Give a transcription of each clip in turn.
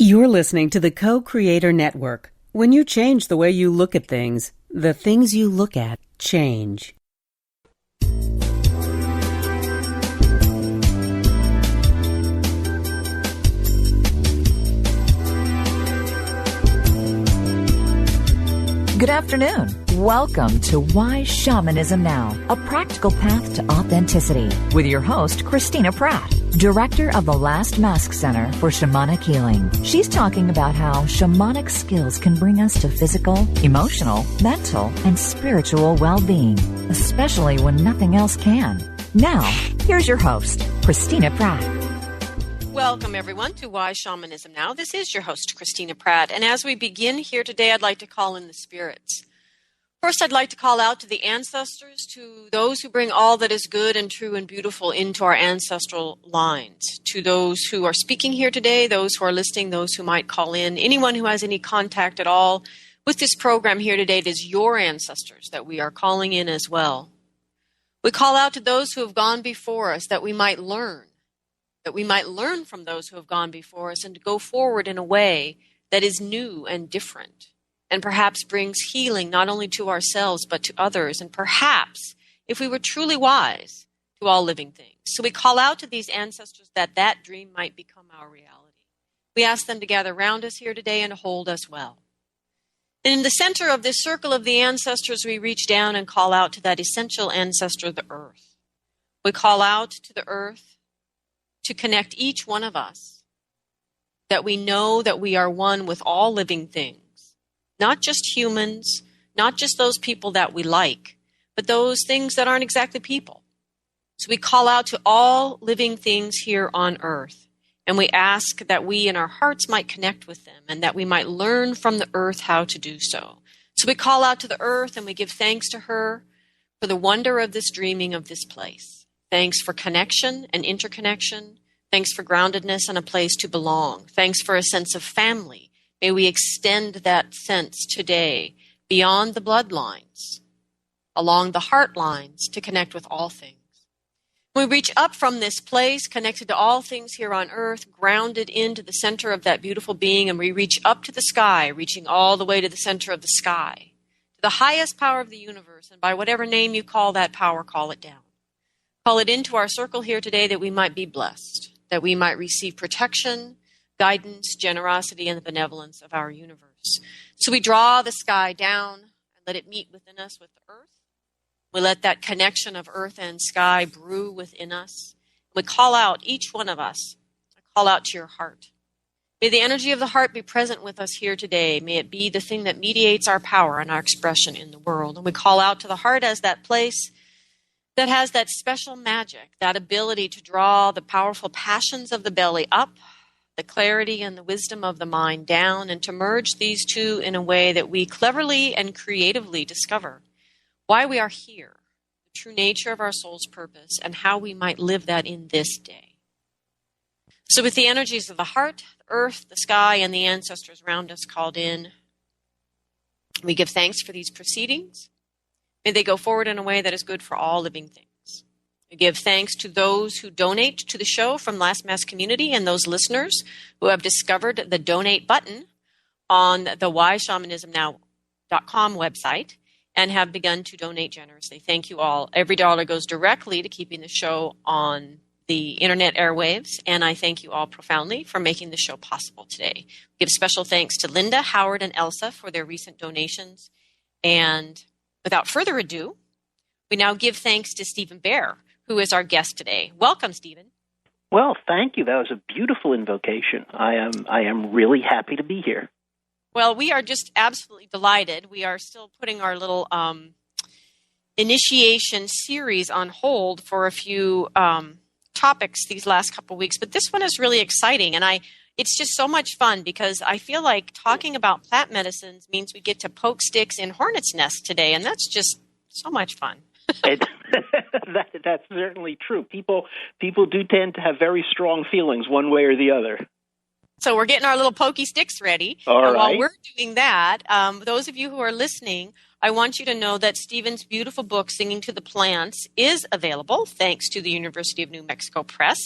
You're listening to the Co-Creator Network. When you change the way you look at things, the things you look at change. Good afternoon. Welcome to Why Shamanism Now, a practical path to authenticity, with your host, Christina Pratt, director of the Last Mask Center for Shamanic Healing. She's talking about how shamanic skills can bring us to physical, emotional, mental, and spiritual well-being, especially when nothing else can. Now, here's your host, Christina Pratt. Welcome, everyone, to Why Shamanism Now. This is your host, Christina Pratt. And as we begin here today, I'd like to call in the spirits. First, I'd like to call out to the ancestors, to those who bring all that is good and true and beautiful into our ancestral lines, to those who are speaking here today, those who are listening, those who might call in, anyone who has any contact at all with this program here today. It is your ancestors that we are calling in as well. We call out to those who have gone before us that we might learn from those who have gone before us and to go forward in a way that is new and different and perhaps brings healing not only to ourselves but to others and perhaps, if we were truly wise, to all living things. So we call out to these ancestors that dream might become our reality. We ask them to gather around us here today and hold us well. And in the center of this circle of the ancestors, we reach down and call out to that essential ancestor, the earth. We call out to the earth to connect each one of us, that we know that we are one with all living things, not just humans, not just those people that we like, but those things that aren't exactly people. So we call out to all living things here on earth, and we ask that we in our hearts might connect with them and that we might learn from the earth how to do so. So we call out to the earth and we give thanks to her for the wonder of this dreaming of this place. Thanks for connection and interconnection. Thanks for groundedness and a place to belong. Thanks for a sense of family. May we extend that sense today beyond the bloodlines, along the heart lines to connect with all things. We reach up from this place, connected to all things here on earth, grounded into the center of that beautiful being, and we reach up to the sky, reaching all the way to the center of the sky, to the highest power of the universe, and by whatever name you call that power, call it down. Call it into our circle here today that we might be blessed, that we might receive protection, guidance, generosity, and the benevolence of our universe. So we draw the sky down and let it meet within us with the earth. We let that connection of earth and sky brew within us. We call out, each one of us, call out to your heart. May the energy of the heart be present with us here today. May it be the thing that mediates our power and our expression in the world. And we call out to the heart as that place that has that special magic, that ability to draw the powerful passions of the belly up, the clarity and the wisdom of the mind down, and to merge these two in a way that we cleverly and creatively discover why we are here, the true nature of our soul's purpose, and how we might live that in this day. So with the energies of the heart, the earth, the sky, and the ancestors around us called in, we give thanks for these proceedings. May they go forward in a way that is good for all living things. We give thanks to those who donate to the show from Last Mask Community and those listeners who have discovered the donate button on the whyshamanismnow.com website and have begun to donate generously. Thank you all. Every dollar goes directly to keeping the show on the internet airwaves, and I thank you all profoundly for making the show possible today. We give special thanks to Linda, Howard, and Elsa for their recent donations. And without further ado, we now give thanks to Stephen Bear, who is our guest today. Welcome, Stephen. Well, thank you. That was a beautiful invocation. I am really happy to be here. Well, we are just absolutely delighted. We are still putting our little initiation series on hold for a few topics these last couple of weeks, but this one is really exciting, and it's just so much fun because I feel like talking about plant medicines means we get to poke sticks in hornets' nests today, and that's just so much fun. That's certainly true. People do tend to have very strong feelings one way or the other. So we're getting our little pokey sticks ready. All right. While we're doing that, those of you who are listening, I want you to know that Stephen's beautiful book, Singing to the Plants, is available thanks to the University of New Mexico Press.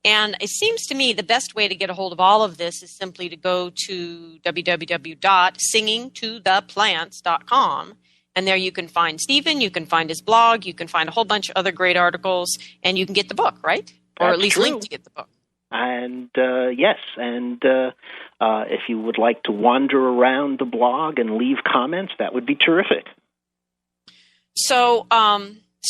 And it seems to me the best way to get a hold of all of this is simply to go to www.singingtotheplants.com. And there you can find Stephen, you can find his blog, you can find a whole bunch of other great articles, and you can get the book, right? Or at least true. link to get the book. And yes, and if you would like to wander around the blog and leave comments, that would be terrific. So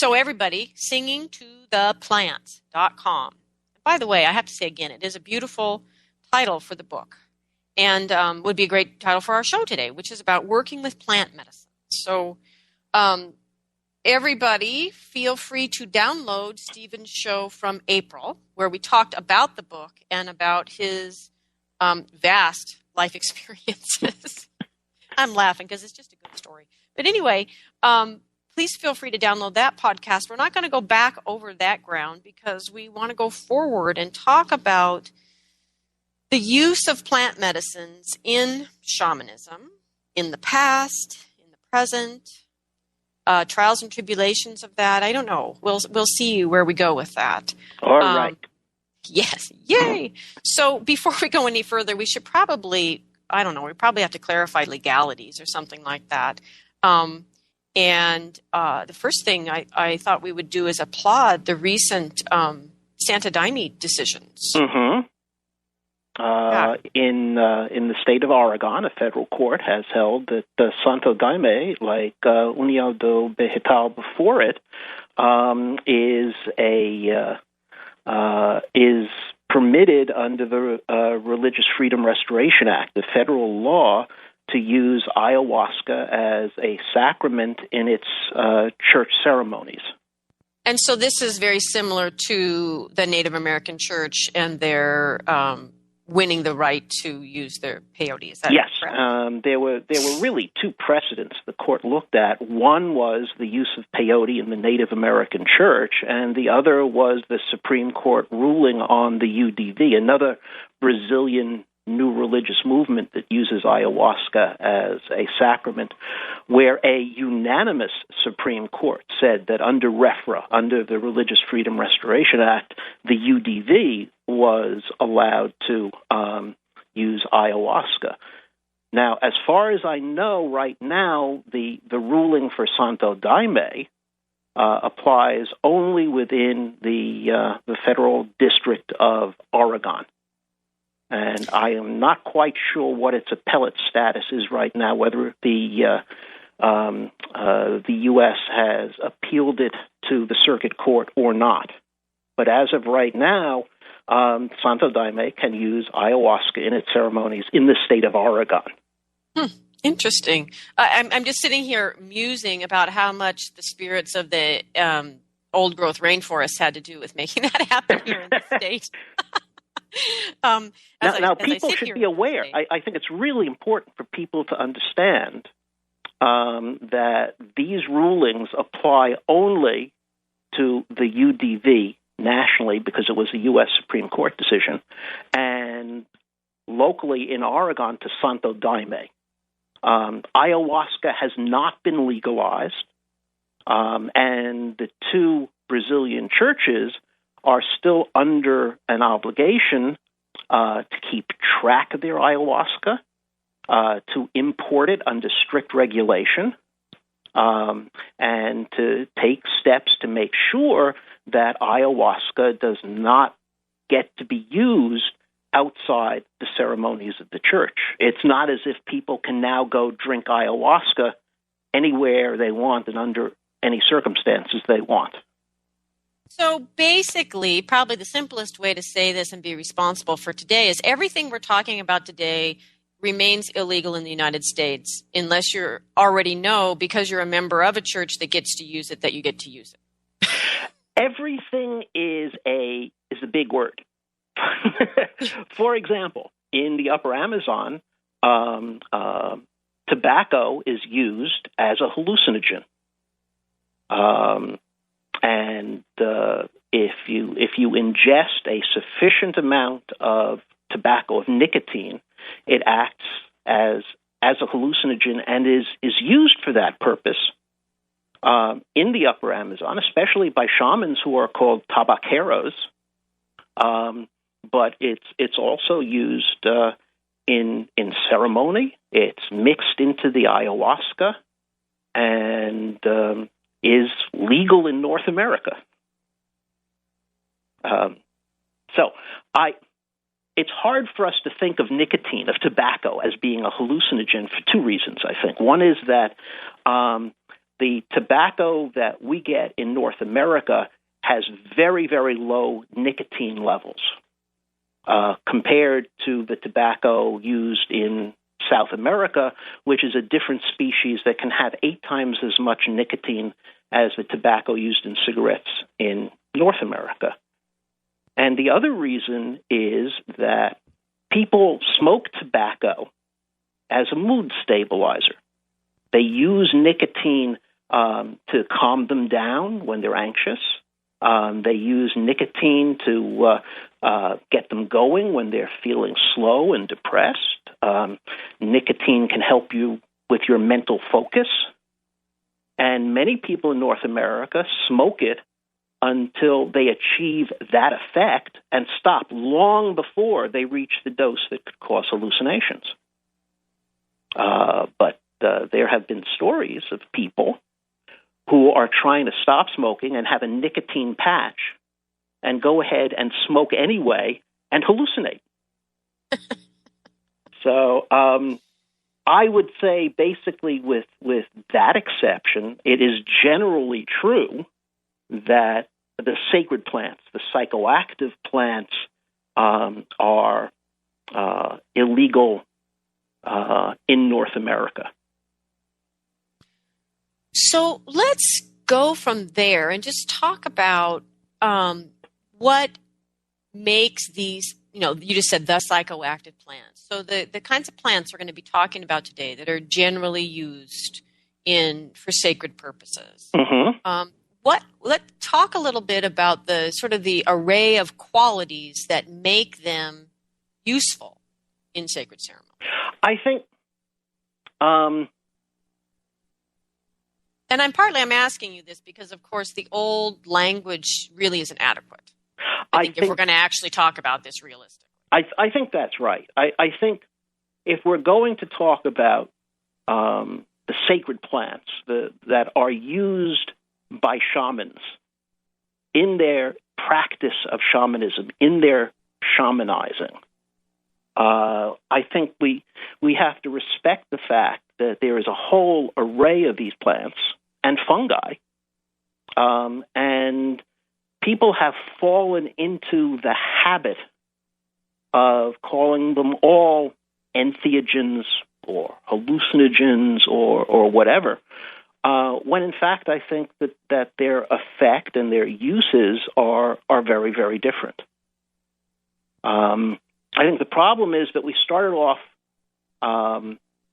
everybody, singingtotheplants.com. By the way, I have to say again, it is a beautiful title for the book, and would be a great title for our show today, which is about working with plant medicine. So everybody, feel free to download Stephen's show from April, where we talked about the book and about his vast life experiences. I'm laughing because it's just a good story. But anyway, please feel free to download that podcast. We're not going to go back over that ground because we want to go forward and talk about the use of plant medicines in shamanism, in the past, in the present, trials and tribulations of that. I don't know. We'll see where we go with that. All right. Yes. Yay. So before we go any further, we should probably, I don't know, we probably have to clarify legalities or something like that. And the first thing I thought we would do is applaud the recent Santo Daime decisions. Mm-hmm. In the state of Oregon, a federal court has held that Santo Daime, like União do Vegetal before it, is permitted under the Religious Freedom Restoration Act, the federal law, to use ayahuasca as a sacrament in its church ceremonies. And so this is very similar to the Native American Church and their winning the right to use their peyote. Is that yes, correct? There were really two precedents the court looked at. One was the use of peyote in the Native American Church, and the other was the Supreme Court ruling on the UDV, another Brazilian new religious movement that uses ayahuasca as a sacrament, where a unanimous Supreme Court said that under RFRA, under the Religious Freedom Restoration Act, the UDV was allowed to use ayahuasca. Now, as far as I know right now, the ruling for Santo Daime applies only within the Federal District of Oregon. And I am not quite sure what its appellate status is right now, whether the U.S. has appealed it to the circuit court or not. But as of right now, Santo Daime can use ayahuasca in its ceremonies in the state of Oregon. Interesting. I'm just sitting here musing about how much the spirits of the old-growth rainforests had to do with making that happen here in the state. Now, people should be aware. I think it's really important for people to understand that these rulings apply only to the UDV nationally because it was a U.S. Supreme Court decision, and locally in Oregon to Santo Daime. Ayahuasca has not been legalized, and the two Brazilian churches are still under an obligation to keep track of their ayahuasca, to import it under strict regulation, and to take steps to make sure that ayahuasca does not get to be used outside the ceremonies of the church. It's not as if people can now go drink ayahuasca anywhere they want and under any circumstances they want. So basically, probably the simplest way to say this and be responsible for today is everything we're talking about today remains illegal in the United States unless you already know, because you're a member of a church that gets to use it, that you get to use it. Everything is a big word. For example, in the Upper Amazon, tobacco is used as a hallucinogen. And if you ingest a sufficient amount of tobacco, of nicotine, it acts as a hallucinogen and is used for that purpose in the Upper Amazon, especially by shamans who are called tabaqueros. but it's also used in ceremony. It's mixed into the ayahuasca and is legal in North America. It's hard for us to think of nicotine, of tobacco, as being a hallucinogen for two reasons, I think. One is that the tobacco that we get in North America has very, very low nicotine levels compared to the tobacco used in South America, which is a different species that can have 8 times as much nicotine as the tobacco used in cigarettes in North America. And the other reason is that people smoke tobacco as a mood stabilizer. They use nicotine to calm them down when they're anxious. They use nicotine to get them going when they're feeling slow and depressed. Nicotine can help you with your mental focus. And many people in North America smoke it until they achieve that effect and stop long before they reach the dose that could cause hallucinations. But there have been stories of people who are trying to stop smoking and have a nicotine patch and go ahead and smoke anyway and hallucinate. So I would say basically with that exception, it is generally true that the sacred plants, the psychoactive plants, are illegal in North America. So let's go from there and just talk about what makes these, you just said the psychoactive plants. So the kinds of plants we're going to be talking about today that are generally used for sacred purposes. Mm-hmm. Let's talk a little bit about the sort of the array of qualities that make them useful in sacred ceremony. I think, and I'm asking you this because, of course, the old language really isn't adequate. I think if we're going to actually talk about this realistically. I think that's right. I think if we're going to talk about the sacred plants that are used by shamans in their practice of shamanism, in their shamanizing, I think we have to respect the fact that there is a whole array of these plants and fungi, and people have fallen into the habit of calling them all entheogens or hallucinogens or whatever, when in fact I think that their effect and their uses are very, very different. I think the problem is that we started off,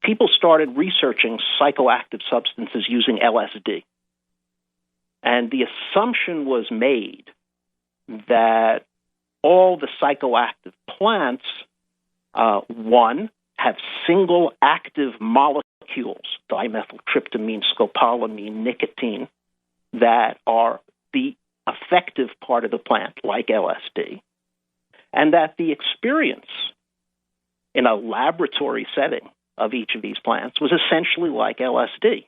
people started researching psychoactive substances using LSD. And the assumption was made that all the psychoactive plants, one, have single active molecules, dimethyltryptamine, scopolamine, nicotine, that are the effective part of the plant, like LSD, and that the experience in a laboratory setting of each of these plants was essentially like LSD.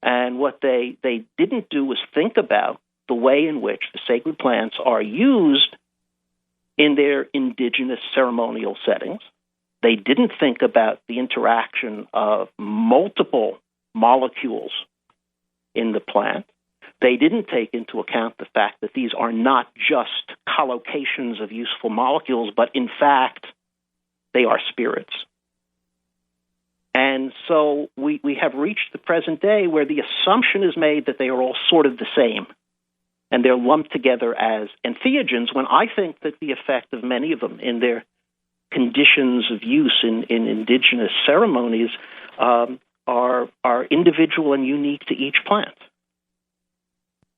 And what they didn't do was think about the way in which the sacred plants are used in their indigenous ceremonial settings. They didn't think about the interaction of multiple molecules in the plant. They didn't take into account the fact that these are not just collocations of useful molecules, but in fact, they are spirits. And so we have reached the present day where the assumption is made that they are all sort of the same, and they're lumped together as entheogens, when I think that the effect of many of them in their conditions of use in indigenous ceremonies are individual and unique to each plant.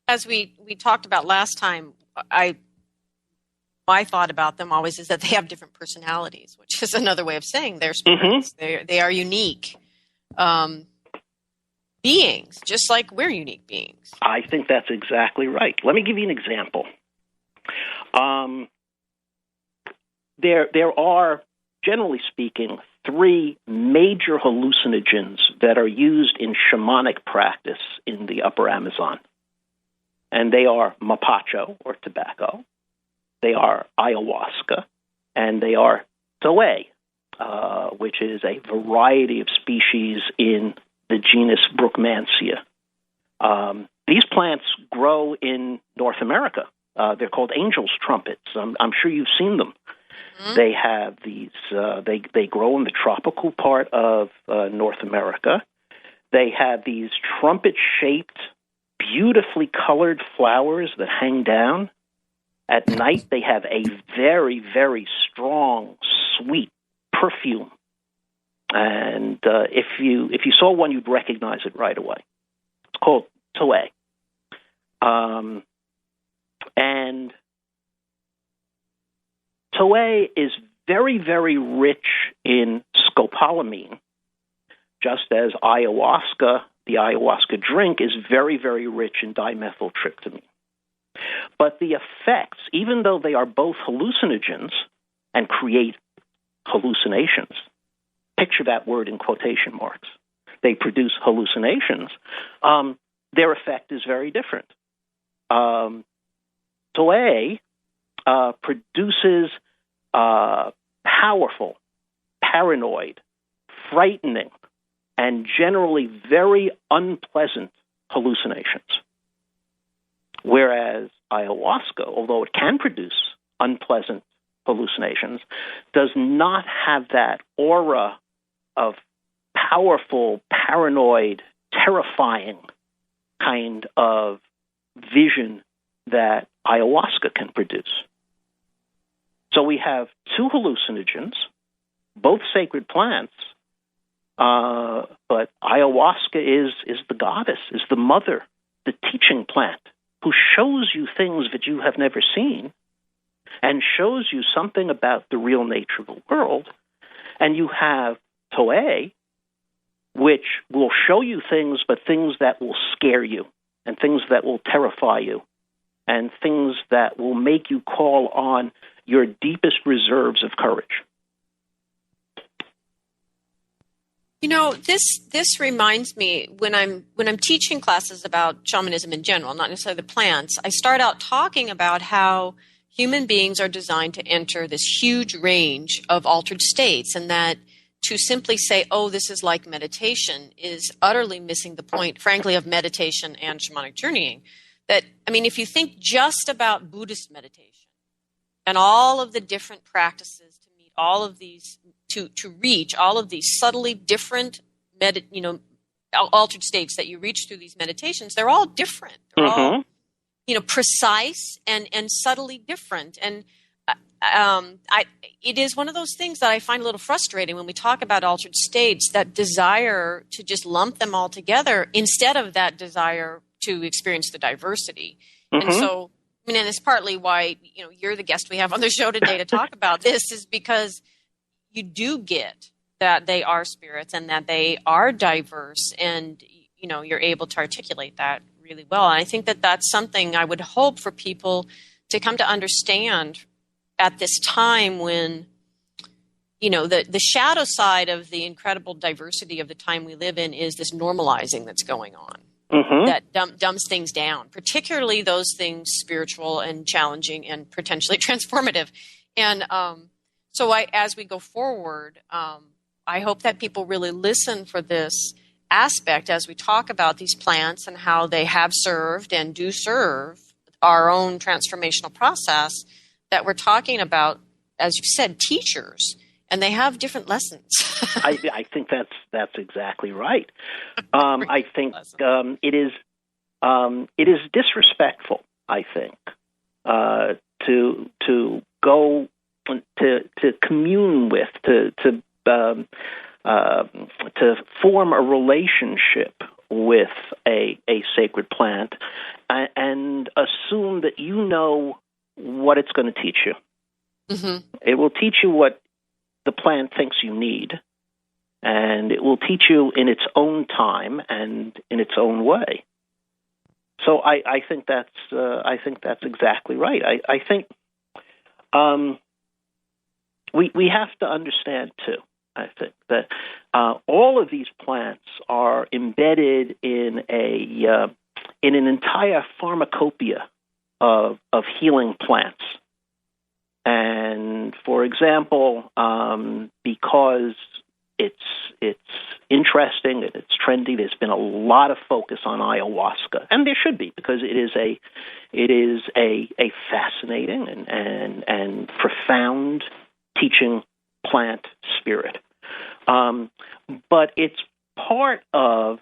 As we talked about last time, my thought about them always is that they have different personalities, which is another way of saying they're spirits. Mm-hmm. They are unique beings, just like we're unique beings. I think that's exactly right. Let me give you an example. there are, generally speaking, three major hallucinogens that are used in shamanic practice in the Upper Amazon. And they are mapacho, or tobacco, they are ayahuasca, and they are toé, which is a variety of species in the genus Brookmansia. These plants grow in North America. They're called angel's trumpets. I'm sure you've seen them. Mm-hmm. They have these. They grow in the tropical part of North America. They have these trumpet-shaped, beautifully colored flowers that hang down. At night, they have a very, very strong, sweet perfume. And if you saw one, you'd recognize it right away. It's called toé. And toé is very, very rich in scopolamine, just as ayahuasca, the ayahuasca drink, is very, very rich in dimethyltryptamine. But the effects, even though they are both hallucinogens and create hallucinations, picture that word in quotation marks, they produce hallucinations, their effect is very different. Toé produces powerful, paranoid, frightening, and generally very unpleasant hallucinations. Whereas ayahuasca, although it can produce unpleasant hallucinations, does not have that aura of powerful, paranoid, terrifying kind of vision that ayahuasca can produce. So we have two hallucinogens, both sacred plants, but ayahuasca is the goddess, is the mother, the teaching plant, who shows you things that you have never seen and shows you something about the real nature of the world. And you have toé, which will show you things, but things that will scare you and things that will terrify you and things that will make you call on your deepest reserves of courage. You know, this reminds me when I'm teaching classes about shamanism in general, not necessarily the plants, I start out talking about how human beings are designed to enter this huge range of altered states, and that to simply say, oh, this is like meditation, is utterly missing the point, frankly, of meditation and shamanic journeying. That, I mean, if you think just about Buddhist meditation and all of the different practices to meet all of these, to reach all of these subtly different, altered states that you reach through these meditations, they're all different. They're all, precise and subtly different. And it is one of those things that I find a little frustrating when we talk about altered states, that desire to just lump them all together instead of that desire to experience the diversity. Mm-hmm. And so, and it's partly why, you're the guest we have on the show today to talk about this, is because you do get that they are spirits and that they are diverse, and, you're able to articulate that really well. And I think that that's something I would hope for people to come to understand at this time when, the shadow side of the incredible diversity of the time we live in is this normalizing that's going on. Mm-hmm. That dumbs things down, particularly those things spiritual and challenging and potentially transformative. And so as we go forward, I hope that people really listen for this aspect as we talk about these plants and how they have served and do serve our own transformational process, that we're talking about, as you said, teachers, and they have different lessons. I think that's exactly right. I think it is disrespectful, I think, to go to commune with, to form a relationship with a sacred plant and assume that you know what it's going to teach you. Mm-hmm. It will teach you what the plant thinks you need, and it will teach you in its own time and in its own way. So I think that's exactly right. I think we have to understand, too, I think, that all of these plants are embedded in an entire pharmacopoeia of healing plants. And, for example, because it's interesting and it's trendy, there's been a lot of focus on ayahuasca, and there should be, because it is a fascinating and profound teaching plant spirit. But it's part of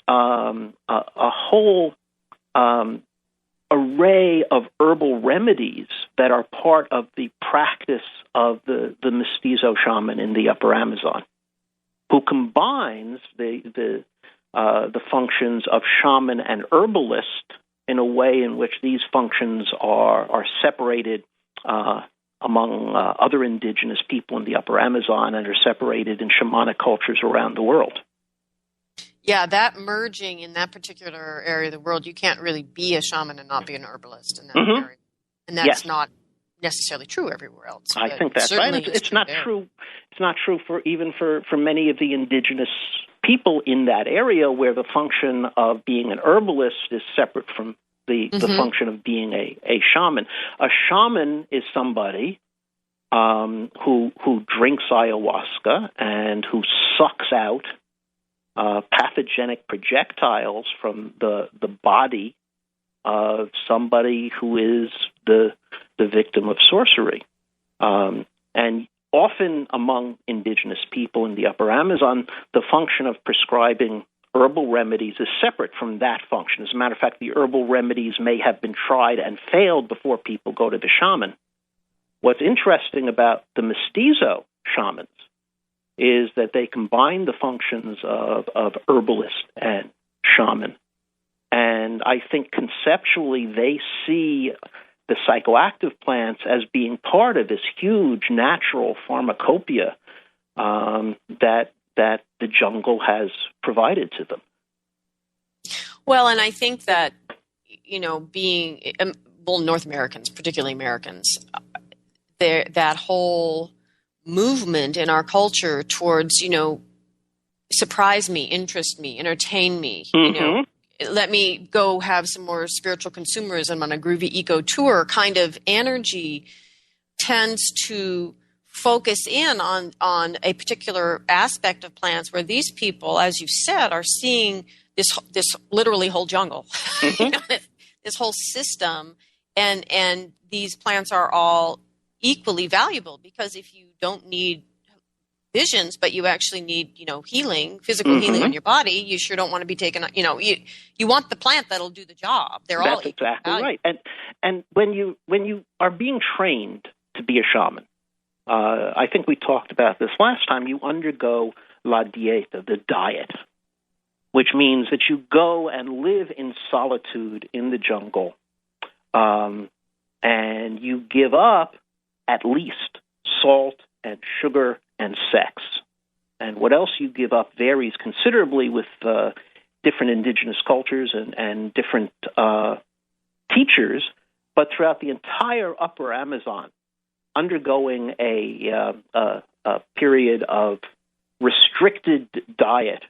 a whole array of herbal remedies that are part of the practice of the mestizo shaman in the Upper Amazon, who combines the functions of shaman and herbalist in a way in which these functions are separated among other indigenous people in the Upper Amazon and are separated in shamanic cultures around the world. Yeah, that merging in that particular area of the world, you can't really be a shaman and not be an herbalist in that area. And that's not necessarily true everywhere else. I think that's right. It's not true. It's not true for many of the indigenous people in that area, where the function of being an herbalist is separate from the function of being a shaman. A shaman is somebody who drinks ayahuasca and who sucks out pathogenic projectiles from the body of somebody who is the victim of sorcery. And often among indigenous people in the Upper Amazon, the function of prescribing herbal remedies is separate from that function. As a matter of fact, the herbal remedies may have been tried and failed before people go to the shaman. What's interesting about the mestizo shamans is that they combine the functions of herbalist and shaman. And I think conceptually they see the psychoactive plants as being part of this huge natural pharmacopoeia that the jungle has provided to them. Well, and I think that, being, North Americans, particularly Americans, that whole movement in our culture towards, surprise me, interest me, entertain me, let me go have some more spiritual consumerism on a groovy eco tour kind of energy tends to focus in on a particular aspect of plants, where these people, as you said, are seeing this literally whole jungle, this whole system, and these plants are all equally valuable, because if you don't need visions, but you actually need, healing, physical healing on your body, you sure don't want to be taken, you want the plant that'll do the job. That's exactly right. And when you are being trained to be a shaman, I think we talked about this last time, you undergo la dieta, the diet, which means that you go and live in solitude in the jungle, and you give up at least salt and sugar and sex. And what else you give up varies considerably with different indigenous cultures and different teachers, but throughout the entire Upper Amazon, undergoing a period of restricted diet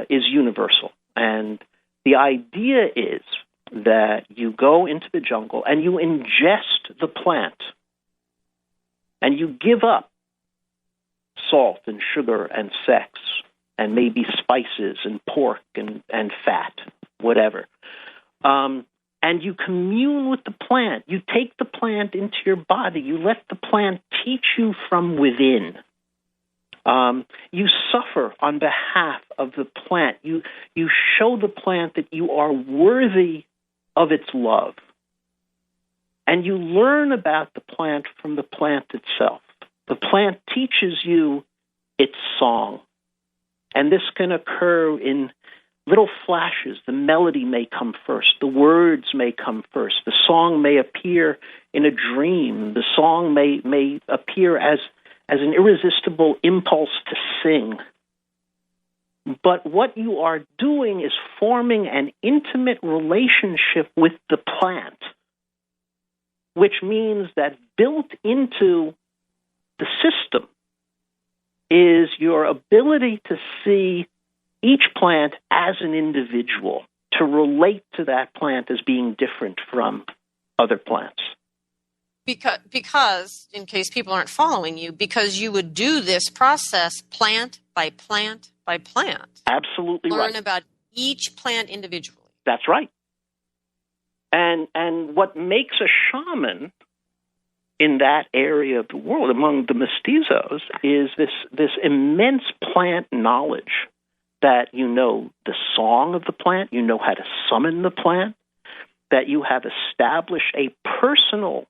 is universal. And the idea is that you go into the jungle and you ingest the plant, and you give up salt and sugar and sex and maybe spices and pork and fat, whatever. And you commune with the plant. You take the plant into your body. You let the plant teach you from within. You suffer on behalf of the plant. You show the plant that you are worthy of its love. And you learn about the plant from the plant itself. The plant teaches you its song. And this can occur in little flashes. The melody may come first. The words may come first. The song may appear in a dream. The song may appear as an irresistible impulse to sing. But what you are doing is forming an intimate relationship with the plant, which means that built into the system is your ability to see each plant as an individual, to relate to that plant as being different from other plants. Because, in case people aren't following you, because you would do this process plant by plant by plant. Absolutely right. Learn about each plant individually. That's right. And what makes a shaman in that area of the world, among the mestizos, is this immense plant knowledge, that you know the song of the plant, you know how to summon the plant, that you have established a personal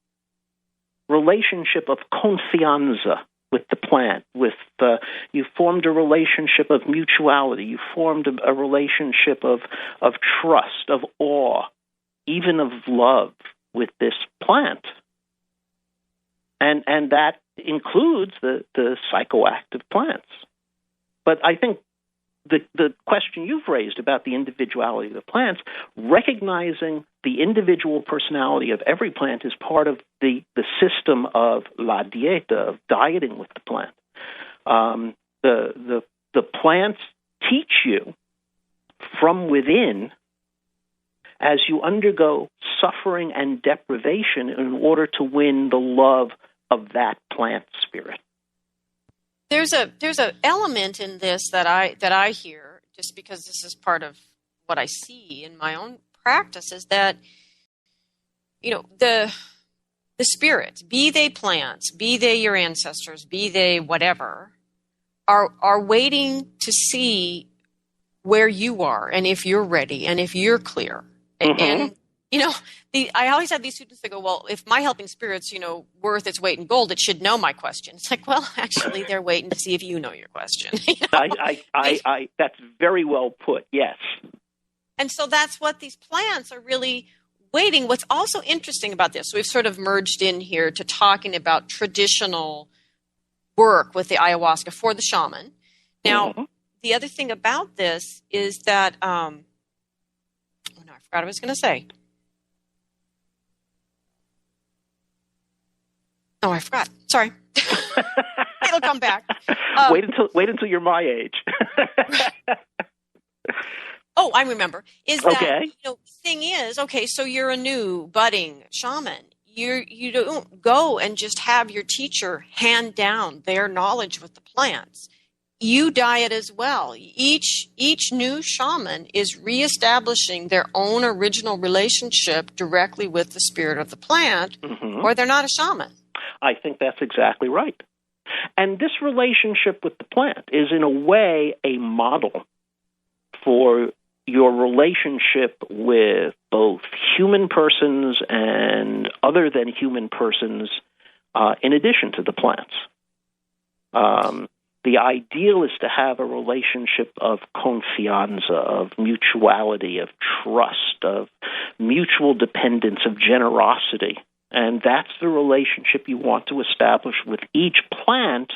relationship of confianza with the plant, you formed a relationship of mutuality, you formed a relationship of trust, of awe, even of love with this plant. And that includes the psychoactive plants. But I think the question you've raised about the individuality of the plants, recognizing the individual personality of every plant is part of the system of la dieta, of dieting with the plant. The plants teach you from within as you undergo suffering and deprivation in order to win the love of that plant spirit. There's a element in this that I hear, just because this is part of what I see in my own practice, is that, you know, the spirits, be they plants, be they your ancestors, be they whatever, are waiting to see where you are and if you're ready and if you're clear. Mm-hmm. And you know, I always have these students that go, well, if my helping spirit's, you know, worth its weight in gold, it should know my question. It's like, well, actually, they're waiting to see if you know your question. You know? I that's very well put, yes. And so that's what these plants are really waiting. What's also interesting about this, we've sort of merged in here to talking about traditional work with the ayahuasca for the shaman. Now, mm-hmm. The other thing about this is that, I forgot what I was going to say. Oh, I forgot. Sorry. It'll come back. Wait until you're my age. Oh, I remember. Is that, okay. You know, thing is, okay, so you're a new budding shaman. You don't go and just have your teacher hand down their knowledge with the plants. You diet as well. Each new shaman is reestablishing their own original relationship directly with the spirit of the plant, mm-hmm. or they're not a shaman. I think that's exactly right. And this relationship with the plant is, in a way, a model for your relationship with both human persons and other than human persons, in addition to the plants. The ideal is to have a relationship of confianza, of mutuality, of trust, of mutual dependence, of generosity. And that's the relationship you want to establish with each plant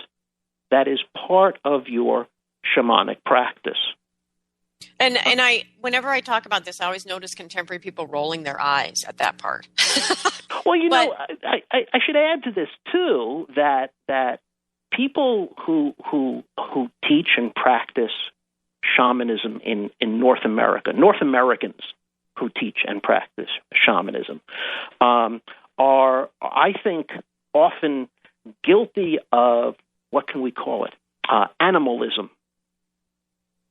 that is part of your shamanic practice. And whenever I talk about this, I always notice contemporary people rolling their eyes at that part. Well, you know, I should add to this too that people who teach and practice shamanism in North America, North Americans who teach and practice shamanism, are, I think, often guilty of, what can we call it, animalism.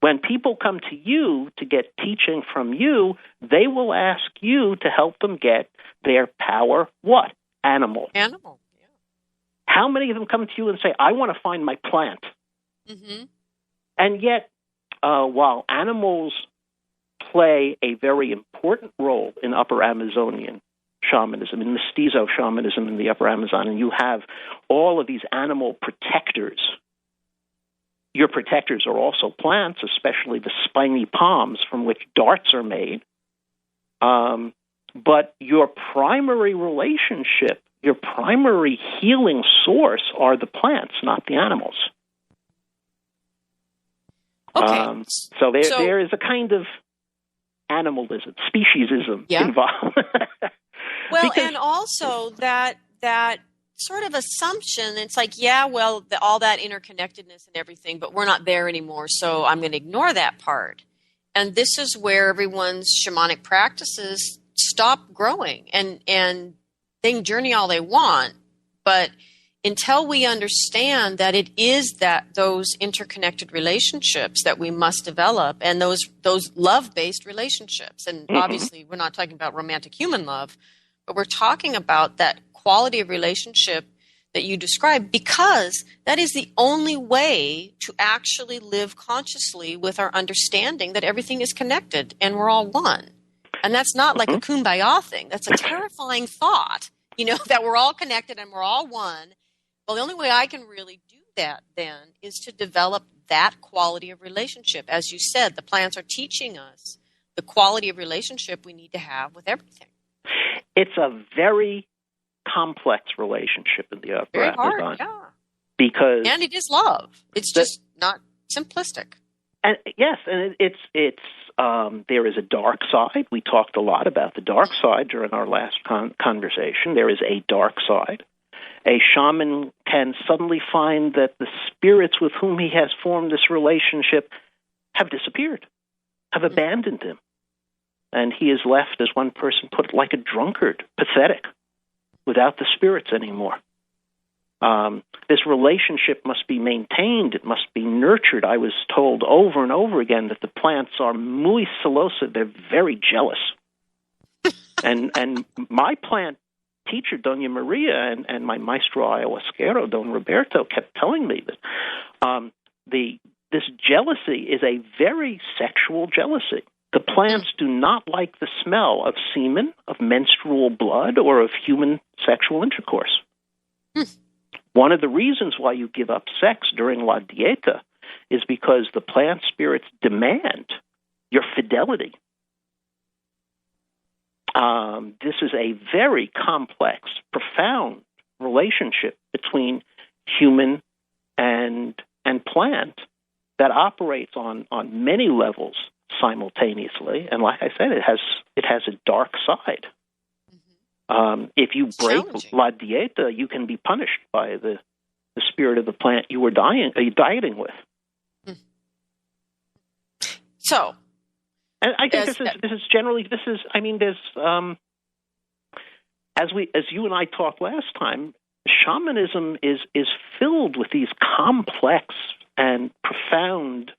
When people come to you to get teaching from you, they will ask you to help them get their power, what? Animal. Animal, yeah. How many of them come to you and say, I want to find my plant? Mm-hmm. And yet, while animals play a very important role in Upper Amazonian shamanism, in mestizo shamanism in the Upper Amazon, and you have all of these animal protectors. Your protectors are also plants, especially the spiny palms from which darts are made. But your primary relationship, your primary healing source are the plants, not the animals. Okay. So there is a kind of animalism, speciesism involved. Well, and also that sort of assumption. It's like, yeah, well, all that interconnectedness and everything, but we're not there anymore, so I'm going to ignore that part. And this is where everyone's shamanic practices stop growing, and they can journey all they want, but until we understand that it is those interconnected relationships that we must develop, and those love-based relationships, and obviously we're not talking about romantic human love, but we're talking about that quality of relationship that you described, because that is the only way to actually live consciously with our understanding that everything is connected and we're all one. And that's not like a kumbaya thing. That's a terrifying thought, that we're all connected and we're all one. Well, the only way I can really do that then is to develop that quality of relationship. As you said, the plants are teaching us the quality of relationship we need to have with everything. It's a very complex relationship in the upper Amazon. Very hard, and it is love. It's just not simplistic. And yes, and it's there is a dark side. We talked a lot about the dark side during our last conversation. There is a dark side. A shaman can suddenly find that the spirits with whom he has formed this relationship have disappeared, have abandoned him. And he is left, as one person put it, like a drunkard, pathetic, without the spirits anymore. This relationship must be maintained. It must be nurtured. I was told over and over again that the plants are muy celosa. They're very jealous. and my plant teacher, Doña Maria, and my maestro ayahuasquero, Don Roberto, kept telling me that this jealousy is a very sexual jealousy. The plants do not like the smell of semen, of menstrual blood, or of human sexual intercourse. One of the reasons why you give up sex during La Dieta is because the plant spirits demand your fidelity. This is a very complex, profound relationship between human and plant that operates on many levels simultaneously. And like I said, it has a dark side. If you break La Dieta, you can be punished by the spirit of the plant you were dieting with. So, and I think this is generally there's as you and I talked last time, shamanism is filled with these complex and profound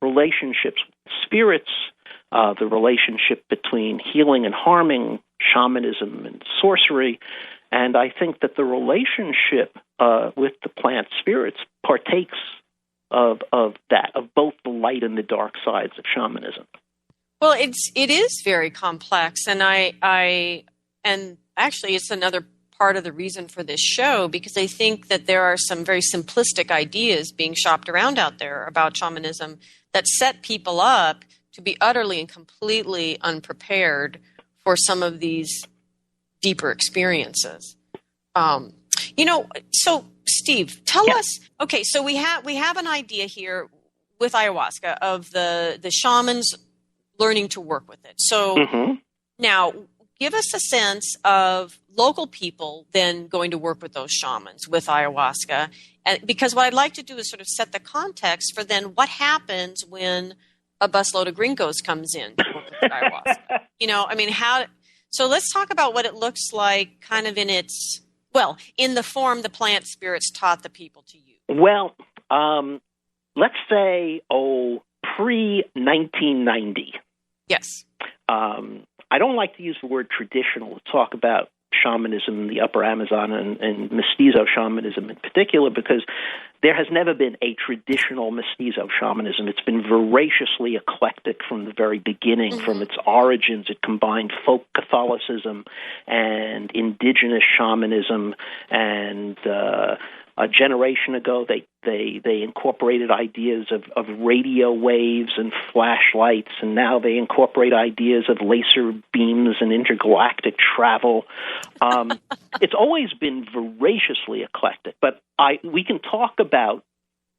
relationships with spirits, the relationship between healing and harming, shamanism and sorcery, and I think that the relationship with the plant spirits partakes of that, of both the light and the dark sides of shamanism. Well, it is very complex, and and actually it's another part of the reason for this show, because I think that there are some very simplistic ideas being shopped around out there about shamanism that set people up to be utterly and completely unprepared for some of these deeper experiences. So Steve, tell us, okay, so we have an idea here with ayahuasca of the shamans learning to work with it. So now give us a sense of local people then going to work with those shamans with ayahuasca. And because what I'd like to do is sort of set the context for then what happens when a busload of gringos comes in to work with ayahuasca. So let's talk about what it looks like kind of in the form the plant spirits taught the people to use. Well, let's say, pre-1990. Yes. I don't like to use the word traditional to talk about shamanism in the upper Amazon and mestizo shamanism in particular, because there has never been a traditional mestizo shamanism. It's been voraciously eclectic from the very beginning. From its origins, it combined folk Catholicism and indigenous shamanism, and a generation ago, they incorporated ideas of radio waves and flashlights, and now they incorporate ideas of laser beams and intergalactic travel. It's always been voraciously eclectic, but we can talk about,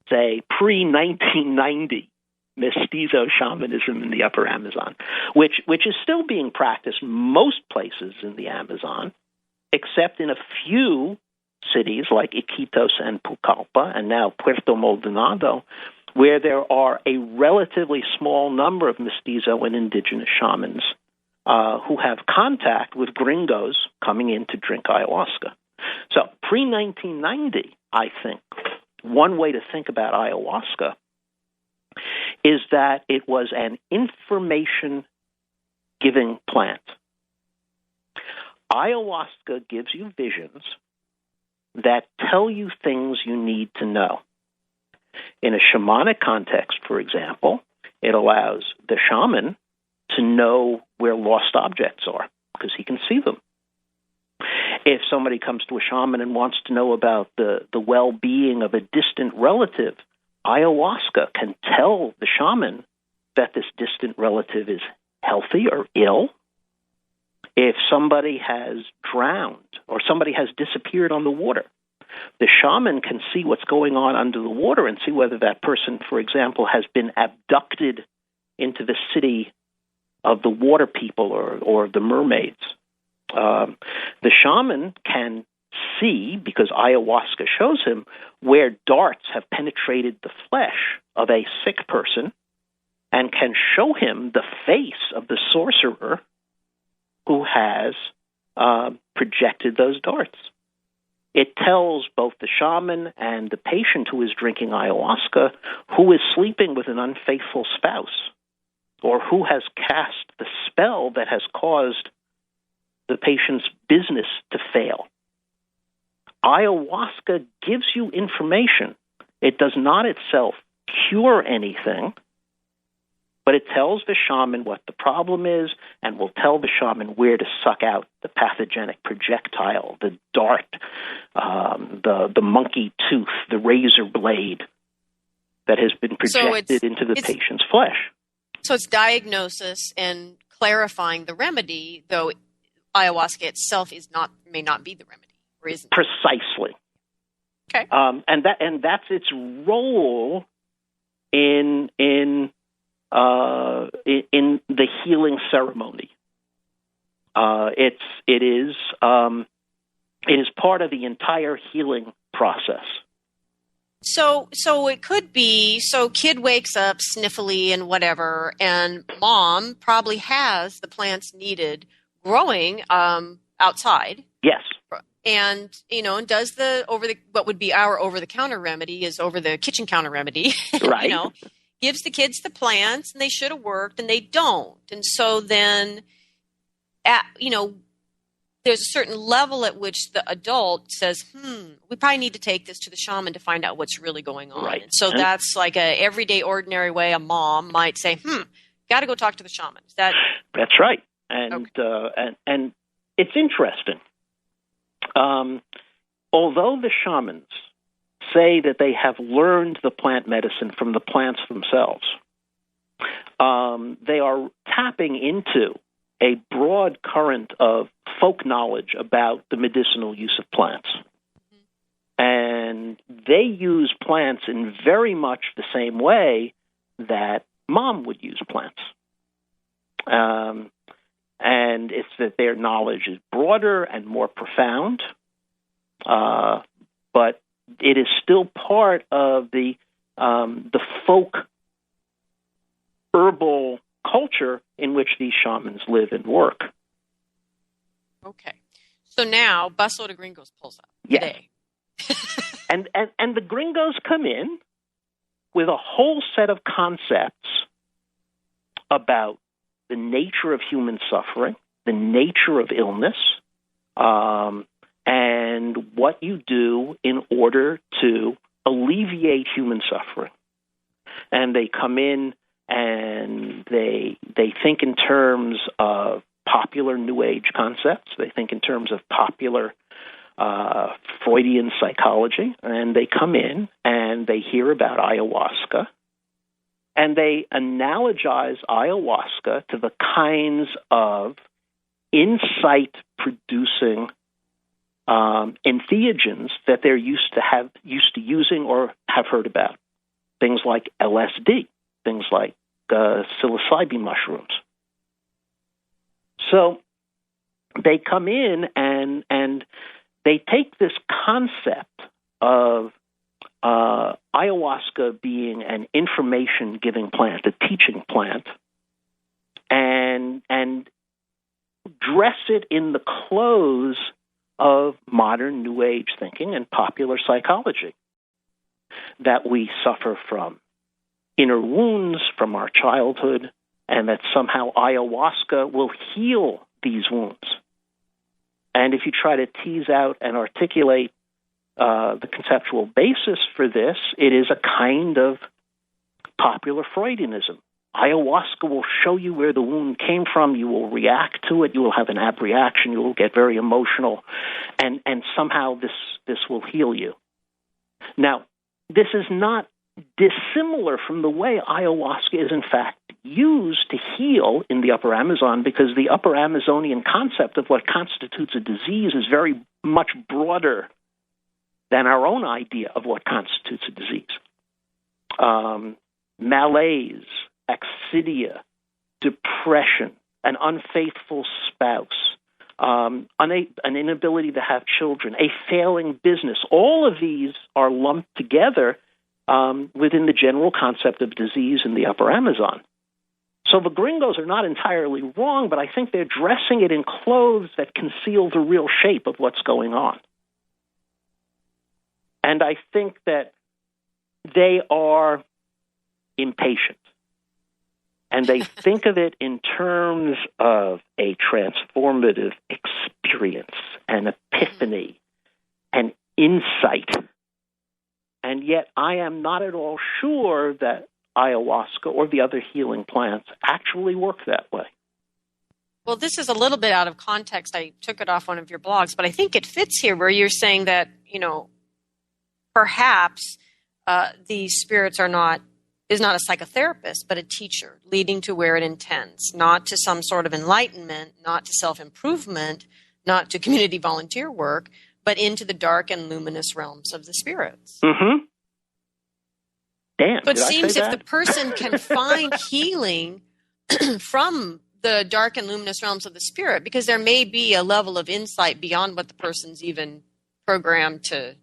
say, pre-1990 mestizo shamanism in the upper Amazon, which is still being practiced most places in the Amazon, except in a few cities like Iquitos and Pucallpa, and now Puerto Maldonado, where there are a relatively small number of mestizo and indigenous shamans who have contact with gringos coming in to drink ayahuasca. So pre-1990, I think, one way to think about ayahuasca is that it was an information-giving plant. Ayahuasca gives you visions that tell you things you need to know. In a shamanic context, for example, it allows the shaman to know where lost objects are because he can see them. If somebody comes to a shaman and wants to know about the well-being of a distant relative, ayahuasca can tell the shaman that this distant relative is healthy or ill. If somebody has drowned or somebody has disappeared on the water, the shaman can see what's going on under the water and see whether that person, for example, has been abducted into the city of the water people or the mermaids. The shaman can see, because ayahuasca shows him, where darts have penetrated the flesh of a sick person and can show him the face of the sorcerer who has projected those darts. It tells both the shaman and the patient who is drinking ayahuasca who is sleeping with an unfaithful spouse or who has cast the spell that has caused the patient's business to fail. Ayahuasca gives you information. It does not itself cure anything, but it tells the shaman what the problem is and will tell the shaman where to suck out the pathogenic projectile, the dart, the monkey tooth, the razor blade that has been projected into the patient's flesh. So it's diagnosis and clarifying the remedy, though ayahuasca itself may not be the remedy, or isn't it? Precisely. Okay. And that's its role in the healing ceremony. It is part of the entire healing process. So it could be, kid wakes up sniffly and whatever, and mom probably has the plants needed growing outside. Yes. And, and does what would be our over-the-counter remedy is over-the-kitchen counter remedy. Right. Gives the kids the plants, and they should have worked, and they don't. And so then, there's a certain level at which the adult says, we probably need to take this to the shaman to find out what's really going on. Right. And so that's like a everyday, ordinary way a mom might say, got to go talk to the shaman. Is that? That's right. And, okay. and it's interesting. Although the shamans say that they have learned the plant medicine from the plants themselves, they are tapping into a broad current of folk knowledge about the medicinal use of plants. Mm-hmm. And they use plants in very much the same way that mom would use plants. And it's that their knowledge is broader and more profound, but it is still part of the folk herbal culture in which these shamans live and work. Okay. So now Busload de Gringos pulls up today. and the gringos come in with a whole set of concepts about the nature of human suffering, the nature of illness, and what you do in order to alleviate human suffering. And they come in and they think in terms of popular New Age concepts. They think in terms of popular Freudian psychology. And they come in and they hear about ayahuasca. And they analogize ayahuasca to the kinds of insight-producing entheogens that they're used to using or have heard about. Things like LSD, things like psilocybin mushrooms. So they come in and they take this concept of ayahuasca being an information-giving plant, a teaching plant, and dress it in the clothes of modern New Age thinking and popular psychology, that we suffer from inner wounds from our childhood, and that somehow ayahuasca will heal these wounds. And if you try to tease out and articulate the conceptual basis for this, it is a kind of popular Freudianism. Ayahuasca will show you where the wound came from. You will react to it. You will have an abreaction. You will get very emotional, and somehow this will heal you. Now, this is not dissimilar from the way ayahuasca is in fact used to heal in the Upper Amazon, because the Upper Amazonian concept of what constitutes a disease is very much broader than our own idea of what constitutes a disease. Malaise, accidia, depression, an unfaithful spouse, an inability to have children, a failing business, all of these are lumped together within the general concept of disease in the Upper Amazon. So the gringos are not entirely wrong, but I think they're dressing it in clothes that conceal the real shape of what's going on. And I think that they are impatient. And they think of it in terms of a transformative experience, an epiphany, an insight. And yet I am not at all sure that ayahuasca or the other healing plants actually work that way. Well, this is a little bit out of context. I took it off one of your blogs, but I think it fits here where you're saying that, perhaps these spirits is not a psychotherapist, but a teacher leading to where it intends, not to some sort of enlightenment, not to self-improvement, not to community volunteer work, but into the dark and luminous realms of the spirits. Mm-hmm. Damn, so it did seems I say if that? the person can find healing from the dark and luminous realms of the spirit, because there may be a level of insight beyond what the person's even programmed to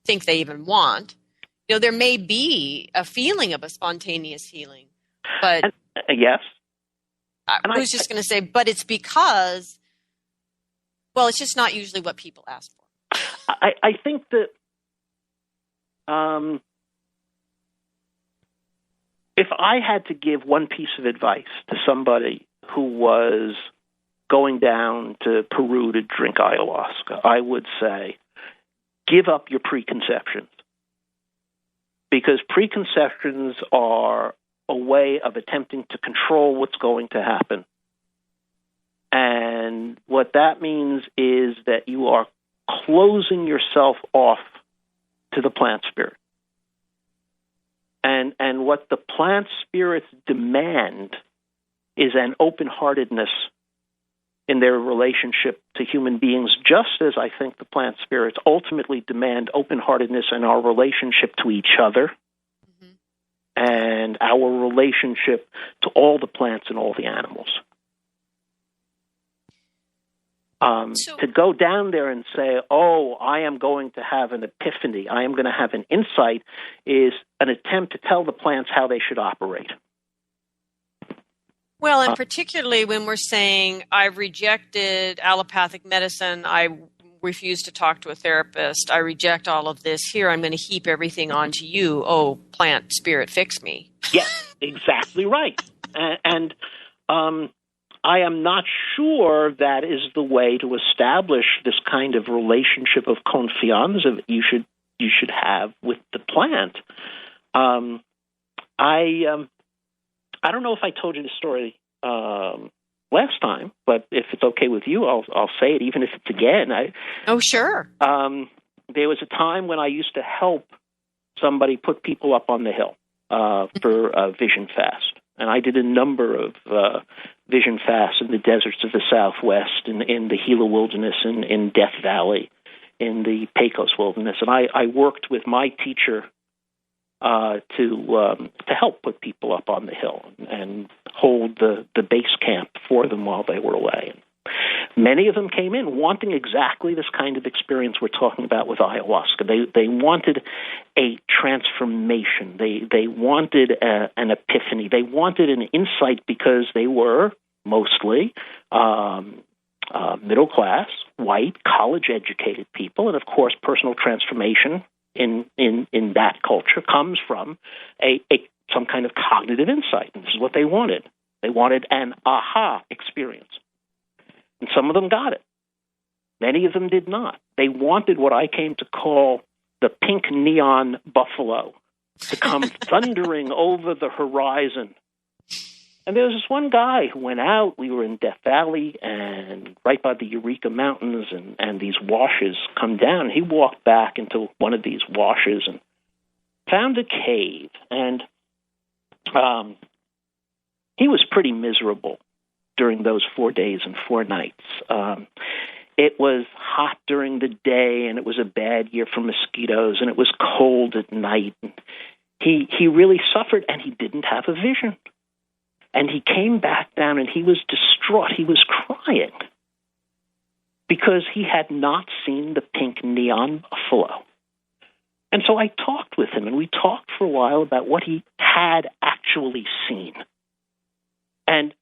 think they even want. There may be a feeling of a spontaneous healing, but yes. I was just going to say, but it's because, it's just not usually what people ask for. I think that if I had to give one piece of advice to somebody who was going down to Peru to drink ayahuasca, I would say, give up your preconceptions. Because preconceptions are a way of attempting to control what's going to happen. And what that means is that you are closing yourself off to the plant spirit. And what the plant spirits demand is an open-heartedness in their relationship to human beings, just as I think the plant spirits ultimately demand open-heartedness in our relationship to each other, mm-hmm. and our relationship to all the plants and all the animals. To go down there and say, I am going to have an epiphany, I am going to have an insight, is an attempt to tell the plants how they should operate. Well, and particularly when we're saying, I've rejected allopathic medicine, I refuse to talk to a therapist, I reject all of this, here I'm going to heap everything onto you, plant spirit, fix me. Yes, exactly right. And I am not sure that is the way to establish this kind of relationship of confianza that you should have with the plant. I don't know if I told you the story last time, but if it's okay with you, I'll say it, even if it's again. Sure. There was a time when I used to help somebody put people up on the hill for a vision fast. And I did a number of vision fasts in the deserts of the Southwest, in the Gila Wilderness, in Death Valley, in the Pecos Wilderness. And I worked with my teacher to help put people up on the hill and hold the base camp for them while they were away. Many of them came in wanting exactly this kind of experience we're talking about with ayahuasca. They wanted a transformation. They wanted an epiphany. They wanted an insight because they were mostly middle class, white, college-educated people, and of course, personal transformation in that culture comes from some kind of cognitive insight, and this is what they wanted. They wanted an aha experience. And some of them got it. Many of them did not. They wanted what I came to call the pink neon buffalo to come thundering over the horizon. And there was this one guy who went out. We were in Death Valley and right by the Eureka Mountains, and these washes come down. He walked back into one of these washes and found a cave. And he was pretty miserable during those 4 days and 4 nights. It was hot during the day, and it was a bad year for mosquitoes, and it was cold at night. And he really suffered, and he didn't have a vision. And he came back down, and he was distraught. He was crying because he had not seen the pink neon buffalo. And so I talked with him, and we talked for a while about what he had actually seen. And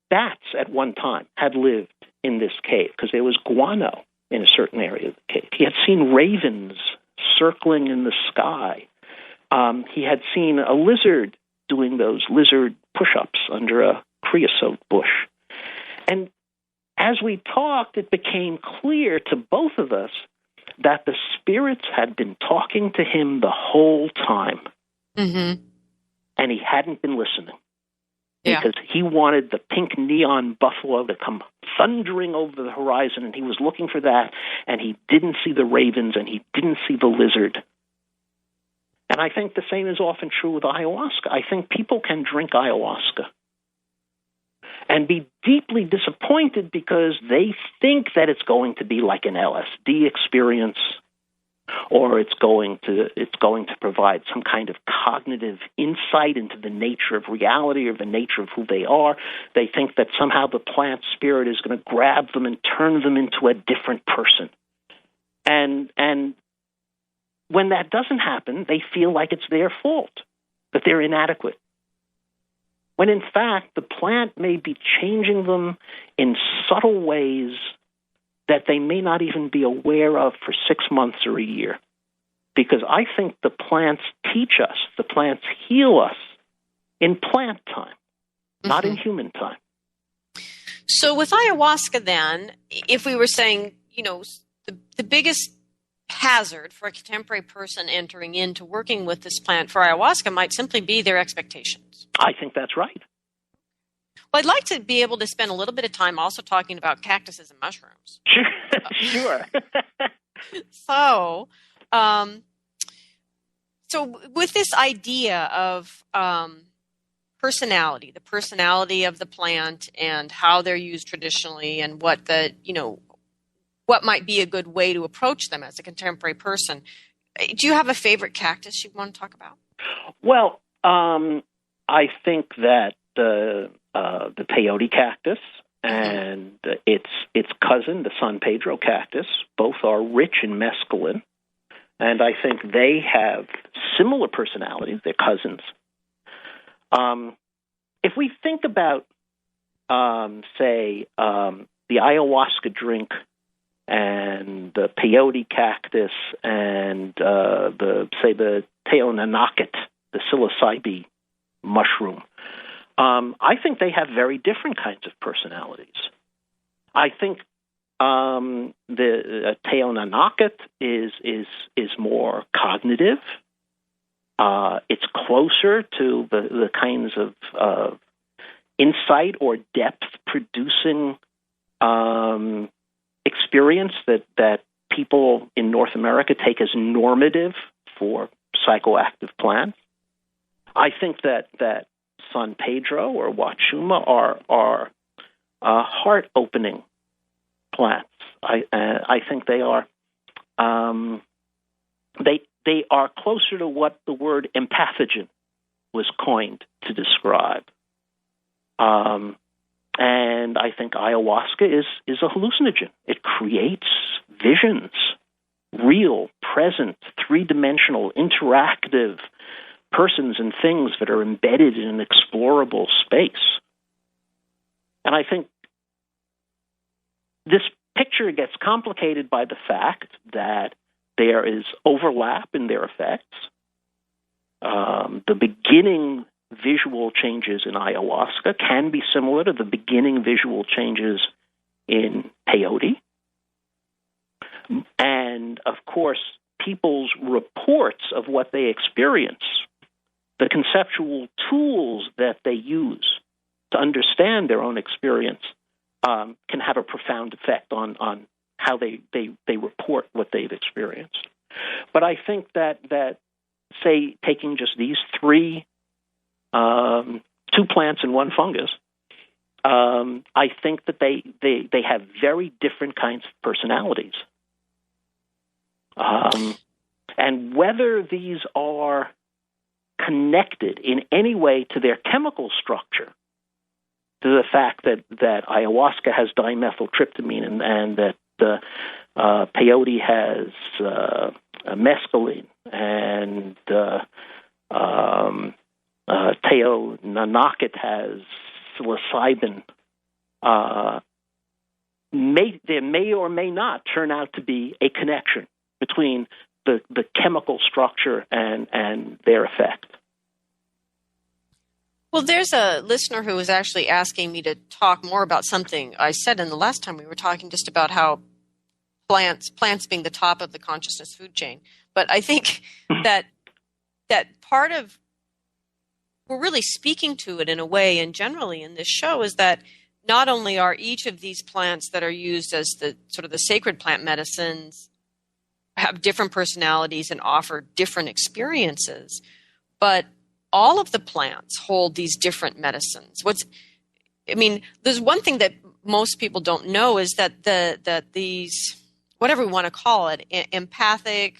bats at one time had lived in this cave because there was guano in a certain area of the cave. He had seen ravens circling in the sky. He had seen a lizard doing those lizard push-ups under a creosote bush. And as we talked, it became clear to both of us that the spirits had been talking to him the whole time. Mm-hmm. And he hadn't been listening. Yeah. Because he wanted the pink neon buffalo to come thundering over the horizon, and he was looking for that, and he didn't see the ravens, and he didn't see the lizard. And I think the same is often true with ayahuasca. I think people can drink ayahuasca and be deeply disappointed because they think that it's going to be like an LSD experience, or it's going to provide some kind of cognitive insight into the nature of reality or the nature of who they are. They think that somehow the plant spirit is going to grab them and turn them into a different person. And when that doesn't happen, they feel like it's their fault, that they're inadequate. When in fact, the plant may be changing them in subtle ways that they may not even be aware of for 6 months or a year. Because I think the plants teach us, the plants heal us in plant time, not in human time. So with ayahuasca then, if we were saying, the biggest hazard for a contemporary person entering into working with this plant for ayahuasca might simply be their expectations. I think that's right. Well, I'd like to be able to spend a little bit of time also talking about cactuses and mushrooms. Sure. So with this idea of personality, the personality of the plant and how they're used traditionally, and what what might be a good way to approach them as a contemporary person, do you have a favorite cactus you want to talk about? Well, I think that the peyote cactus and its cousin, the San Pedro cactus, both are rich in mescaline, and I think they have similar personalities. They're cousins. If we think about, the ayahuasca drink and the peyote cactus and the teonanaket, the psilocybe mushroom, I think they have very different kinds of personalities. I think the teonanaket is more cognitive. It's closer to the kinds of insight or depth producing experience that people in North America take as normative for psychoactive plants. I think that San Pedro or Huachuma are heart-opening plants. I think they are they are closer to what the word empathogen was coined to describe. And I think ayahuasca is a hallucinogen. It creates visions, real, present, three-dimensional, interactive persons and things that are embedded in an explorable space. And I think this picture gets complicated by the fact that there is overlap in their effects. The beginning visual changes in ayahuasca can be similar to the beginning visual changes in peyote. And, of course, people's reports of what they experience, the conceptual tools that they use to understand their own experience, can have a profound effect on how they report what they've experienced. But I think that say, taking just these three, 2 plants and 1 fungus, I think that they have very different kinds of personalities. And whether these are connected in any way to their chemical structure, to the fact that ayahuasca has dimethyltryptamine and that peyote has mescaline and Teonanacet has psilocybin, there may or may not turn out to be a connection between the chemical structure and their effect. Well, there's a listener who was actually asking me to talk more about something I said in the last time we were talking, just about how plants being the top of the consciousness food chain. But I think that part of, we're really speaking to it in a way, and generally in this show, is that not only are each of these plants that are used as the sort of the sacred plant medicines have different personalities and offer different experiences, but all of the plants hold these different medicines. There's one thing that most people don't know is that these, whatever we want to call it, empathic,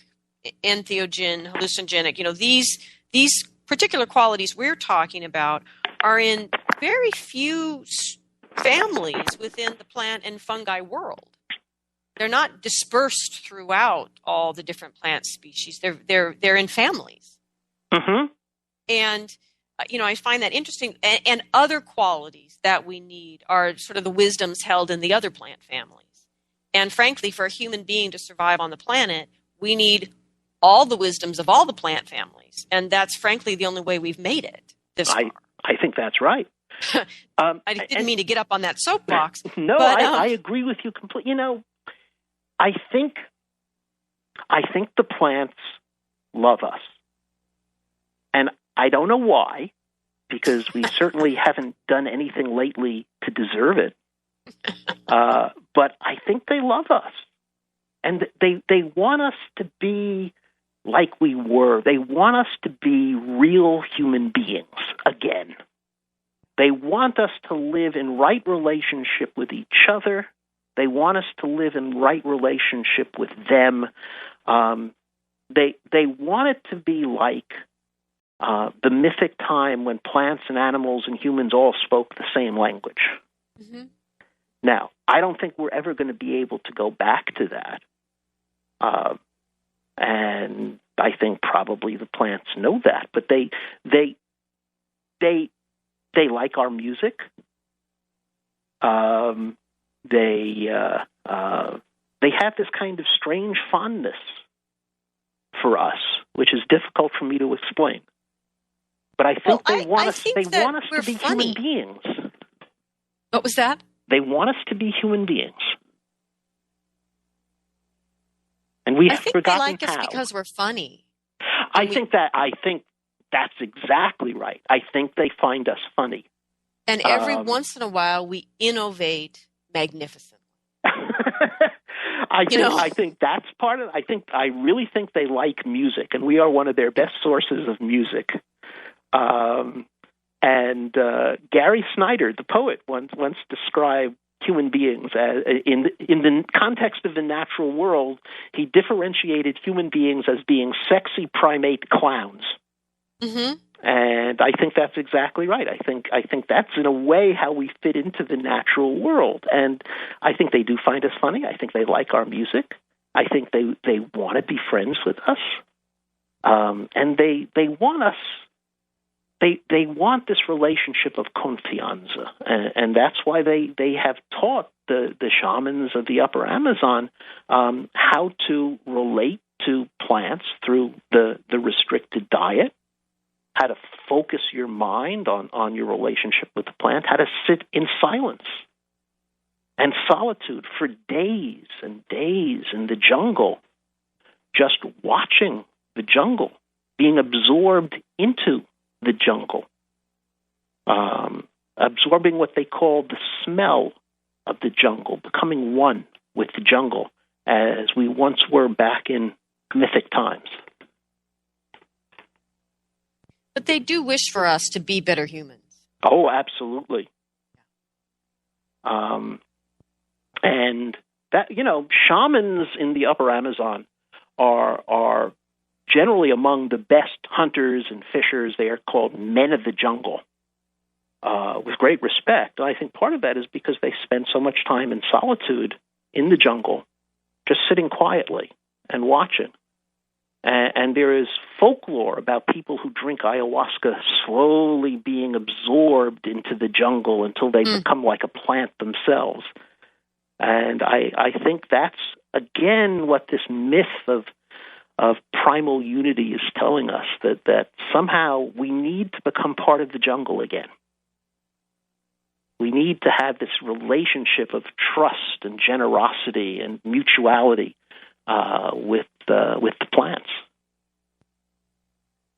entheogen, hallucinogenic, these particular qualities we're talking about are in very few families within the plant and fungi world. They're not dispersed throughout all the different plant species. They're in families. Mm-hmm. And, I find that interesting. And other qualities that we need are sort of the wisdoms held in the other plant families. And frankly, for a human being to survive on the planet, we need all the wisdoms of all the plant families. And that's frankly the only way we've made it this far. I think that's right. I didn't mean to get up on that soapbox. No, but, I agree with you completely. I think the plants love us. And I don't know why, because we certainly haven't done anything lately to deserve it. But I think they love us. And they want us to be like we were. They want us to be real human beings again. They want us to live in right relationship with each other. They want us to live in right relationship with them. They want it to be like the mythic time when plants and animals and humans all spoke the same language. Mm-hmm. Now, I don't think we're ever going to be able to go back to that. And I think probably the plants know that, but they like our music. They have this kind of strange fondness for us, which is difficult for me to explain. But I think they want us to be human beings. What was that? They want us to be human beings. And we have forgotten how. I think they like us because we're funny. I think that's exactly right. I think they find us funny. And every once in a while we innovate magnificently. I think that's part of it. I really think they like music, and we are one of their best sources of music. And Gary Snyder, the poet, once described human beings as, in the context of the natural world, he differentiated human beings as being sexy primate clowns. Mm-hmm. And I think that's exactly right. I think that's in a way how we fit into the natural world. And I think they do find us funny. I think they like our music. I think they want to be friends with us. And they want us. They want this relationship of confianza, and that's why they have taught the shamans of the Upper Amazon how to relate to plants through the restricted diet, how to focus your mind on your relationship with the plant, how to sit in silence and solitude for days and days in the jungle, just watching the jungle, being absorbed into the jungle, absorbing what they call the smell of the jungle, becoming one with the jungle, as we once were back in mythic times. But they do wish for us to be better humans. Oh, absolutely. And that, shamans in the Upper Amazon are generally among the best hunters and fishers. They are called men of the jungle, with great respect. And I think part of that is because they spend so much time in solitude in the jungle, just sitting quietly and watching. And there is folklore about people who drink ayahuasca slowly being absorbed into the jungle until they become like a plant themselves. And I think that's, again, what this myth of primal unity is telling us, that somehow we need to become part of the jungle again. We need to have this relationship of trust and generosity and mutuality with the plants.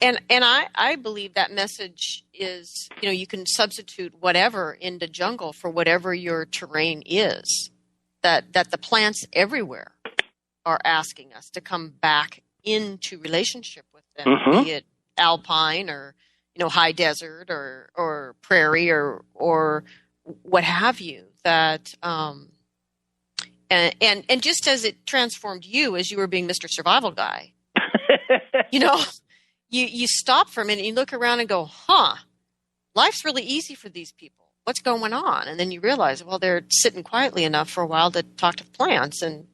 And I believe that message is, you can substitute whatever in the jungle for whatever your terrain is. That the plants everywhere are asking us to come back into relationship with them, be it alpine or high desert or prairie or what have you. That and just as it transformed you as you were being Mr. Survival Guy, you stop for a minute, you look around and go, life's really easy for these people. What's going on? And then you realize, well, they're sitting quietly enough for a while to talk to plants and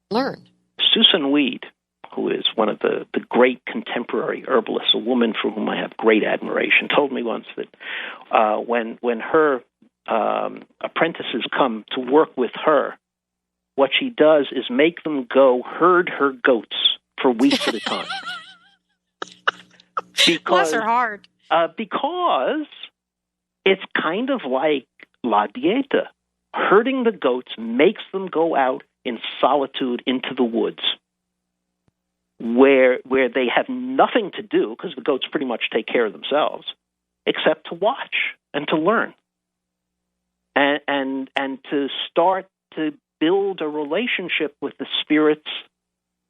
learn. Susan Weed, who is one of the great contemporary herbalists, a woman for whom I have great admiration, told me once that when her apprentices come to work with her, what she does is make them go herd her goats for weeks at a time. Bless her heart. Because it's kind of like La Dieta. Herding the goats makes them go out in solitude into the woods where they have nothing to do, because the goats pretty much take care of themselves, except to watch and to learn and to start to build a relationship with the spirits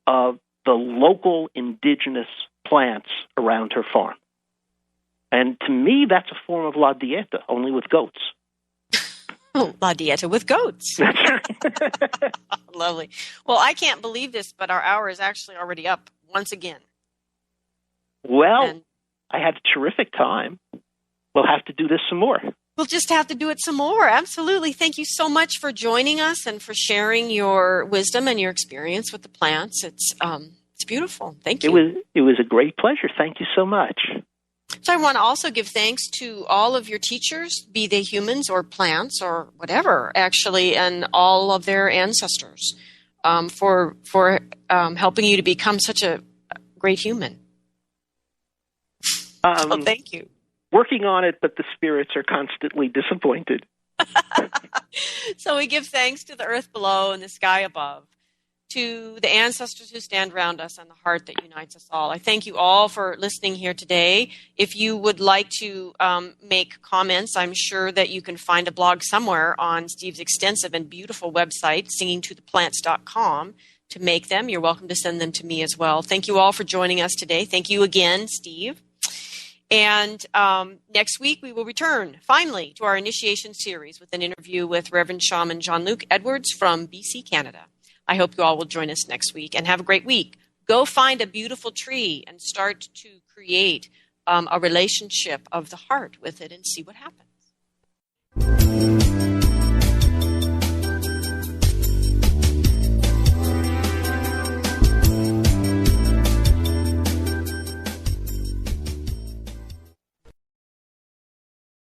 of the local indigenous plants around her farm. And to me, that's a form of La Dieta, only with goats. La Dieta with goats. That's right. Lovely. Well, I can't believe this, but our hour is actually already up once again. Well, I had a terrific time. We'll have to do this some more. We'll just have to do it some more. Absolutely. Thank you so much for joining us and for sharing your wisdom and your experience with the plants. It's beautiful. Thank you. It was a great pleasure. Thank you so much. So I want to also give thanks to all of your teachers, be they humans or plants or whatever, actually, and all of their ancestors for helping you to become such a great human. So thank you. Working on it, but the spirits are constantly disappointed. So we give thanks to the earth below and the sky above, to the ancestors who stand around us and the heart that unites us all. I thank you all for listening here today. If you would like to make comments, I'm sure that you can find a blog somewhere on Steve's extensive and beautiful website, singingtotheplants.com, to make them. You're welcome to send them to me as well. Thank you all for joining us today. Thank you again, Steve. And next week, we will return, finally, to our initiation series with an interview with Reverend Shaman Jean-Luc Edwards from BC, Canada. I hope you all will join us next week and have a great week. Go find a beautiful tree and start to create a relationship of the heart with it and see what happens.